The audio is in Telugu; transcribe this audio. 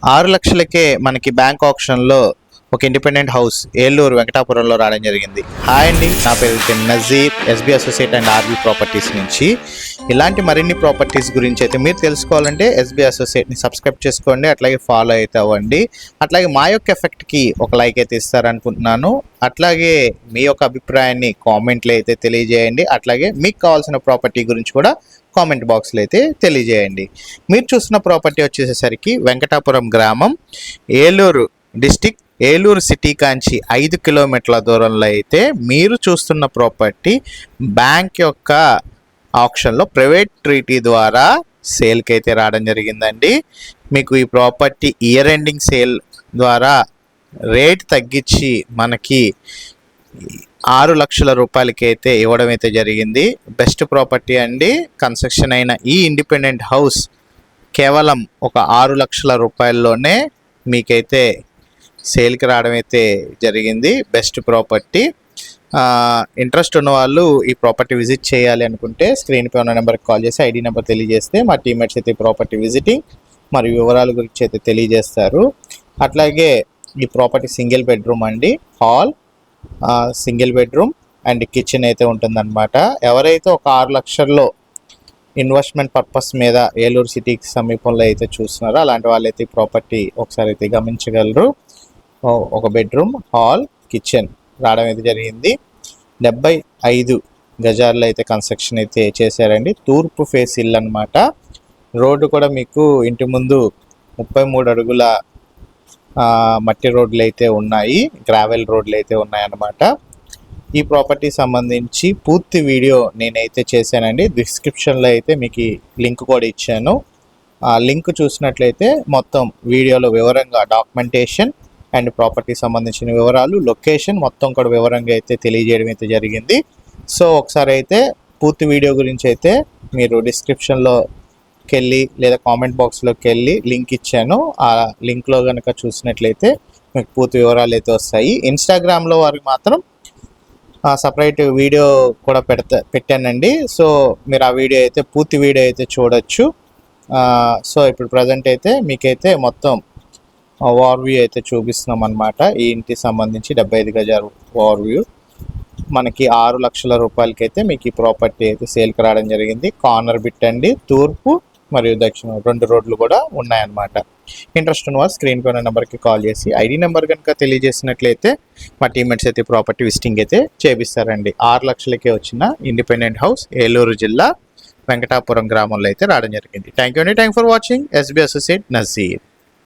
6 లక్షలకే మనకి బ్యాంక్ ఆప్షన్లో ఒక ఇండిపెండెంట్ హౌస్ ఏలూరు వెంకటాపురంలో రావడం జరిగింది. హాయ్ అండి, నా పేరు Nazeer, SB associate and RB properties నుంచి. ఇలాంటి మరిన్ని ప్రాపర్టీస్ గురించి అయితే మీరు తెలుసుకోవాలంటే ఎస్బీ అసోసియేట్ని సబ్స్క్రైబ్ చేసుకోండి, అట్లాగే ఫాలో అయితే అవ్వండి. అట్లాగే మా యొక్క ఎఫెక్ట్కి ఒక లైక్ అయితే ఇస్తారనుకుంటున్నాను. అట్లాగే మీ యొక్క అభిప్రాయాన్ని కామెంట్లో అయితే తెలియజేయండి. అట్లాగే మీకు కావాల్సిన ప్రాపర్టీ గురించి కూడా కామెంట్ బాక్స్లో అయితే తెలియజేయండి. మీరు చూసిన ప్రాపర్టీ వచ్చేసరికి వెంకటాపురం గ్రామం, ఏలూరు డిస్టిక్, ఏలూరు సిటీ కాంచి 5 కిలోమీటర్ల దూరంలో అయితే మీరు చూస్తున్న ప్రాపర్టీ బ్యాంక్ యొక్క ఆప్షన్లో ప్రైవేట్ ట్రీటీ ద్వారా సేల్కి అయితే రావడం జరిగిందండి. మీకు ఈ ప్రాపర్టీ ఇయర్ ఎండింగ్ సేల్ ద్వారా రేట్ తగ్గించి మనకి 6 లక్షల రూపాయలకి అయితే ఇవ్వడం అయితే జరిగింది. బెస్ట్ ప్రాపర్టీ అండి. కన్స్ట్రక్షన్ అయిన ఈ ఇండిపెండెంట్ హౌస్ కేవలం ఒక 6 లక్షల రూపాయల్లోనే మీకైతే సేల్కి రావడం అయితే జరిగింది. Best property. ఇంట్రెస్ట్ ఉన్న వాళ్ళు ఈ ప్రాపర్టీ విజిట్ చేయాలి అనుకుంటే స్క్రీన్పై ఉన్న నెంబర్కి కాల్ చేసి ఐడి నెంబర్ తెలియజేస్తే మా టీమ్మేట్స్ అయితే ప్రాపర్టీ విజిటింగ్ మరియు వివరాల గురించి అయితే తెలియజేస్తారు. అట్లాగే ఈ ప్రాపర్టీ సింగిల్ బెడ్రూమ్ అండి. Hall, single bedroom and kitchen అయితే ఉంటుందన్నమాట. ఎవరైతే ఒక 6 లక్షల్లో ఇన్వెస్ట్మెంట్ పర్పస్ మీద ఏలూరు సిటీకి సమీపంలో అయితే చూస్తున్నారో అలాంటి వాళ్ళైతే ఈ ప్రాపర్టీ ఒకసారి అయితే గమనించగలరు. ఒక బెడ్రూమ్, హాల్, కిచెన్ రావడం అయితే జరిగింది. 75 గజాల్లో అయితే కన్స్ట్రక్షన్ అయితే చేశారండి. తూర్పు ఫేస్ ఇల్లు అనమాట. రోడ్డు కూడా మీకు ఇంటి ముందు 33 అడుగుల మట్టి రోడ్లు అయితే ఉన్నాయి, గ్రావెల్ రోడ్లు అయితే ఉన్నాయన్నమాట. ఈ ప్రాపర్టీ సంబంధించి పూర్తి వీడియో నేనైతే చేశానండి. డిస్క్రిప్షన్లో అయితే మీకు లింక్ కూడా ఇచ్చాను. ఆ లింక్ చూసినట్లయితే మొత్తం వీడియోలో వివరంగా డాక్యుమెంటేషన్ అండ్ ప్రాపర్టీ సంబంధించిన వివరాలు, లొకేషన్ మొత్తం కూడా వివరంగా అయితే తెలియజేయడం అయితే జరిగింది. సో ఒకసారి అయితే పూర్తి వీడియో గురించి అయితే మీరు డిస్క్రిప్షన్లోకి వెళ్ళి లేదా కామెంట్ బాక్స్లోకి వెళ్ళి లింక్ ఇచ్చాను. ఆ లింక్లో కనుక చూసినట్లయితే మీకు పూర్తి వివరాలు అయితే వస్తాయి. ఇన్స్టాగ్రామ్లో వారికి మాత్రం సపరేట్ వీడియో కూడా పెట్టానండి. సో మీరు ఆ వీడియో అయితే పూర్తి వీడియో అయితే చూడొచ్చు. సో ఇప్పుడు ప్రజెంట్ అయితే మీకైతే మొత్తం ఓవర్వ్యూ అయితే చూపిస్తున్నాం అనమాట. ఈ ఇంటికి సంబంధించి 75 గజాల ఓవర్వ్యూ మనకి 6 లక్షల రూపాయలకి అయితే మీకు ఈ ప్రాపర్టీ అయితే సేల్కి రావడం జరిగింది. కార్నర్ బిట్ అండి. తూర్పు మరియు దక్షిణం 2 రోడ్లు కూడా ఉన్నాయన్నమాట. ఇంట్రెస్ట్ ఉన్న వారు స్క్రీన్ పైన నెంబర్కి కాల్ చేసి ఐడి నెంబర్ కనుక తెలియజేసినట్లయితే మా టీమ్మేట్స్ అయితే ప్రాపర్టీ విజిటింగ్ అయితే చేపిస్తారండి. 6 లక్షలకే వచ్చిన ఇండిపెండెంట్ హౌస్ ఏలూరు జిల్లా వెంకటాపురం గ్రామంలో అయితే రావడం జరిగింది. థ్యాంక్ యూ అండి. Thank for watching. SB associate Nazir.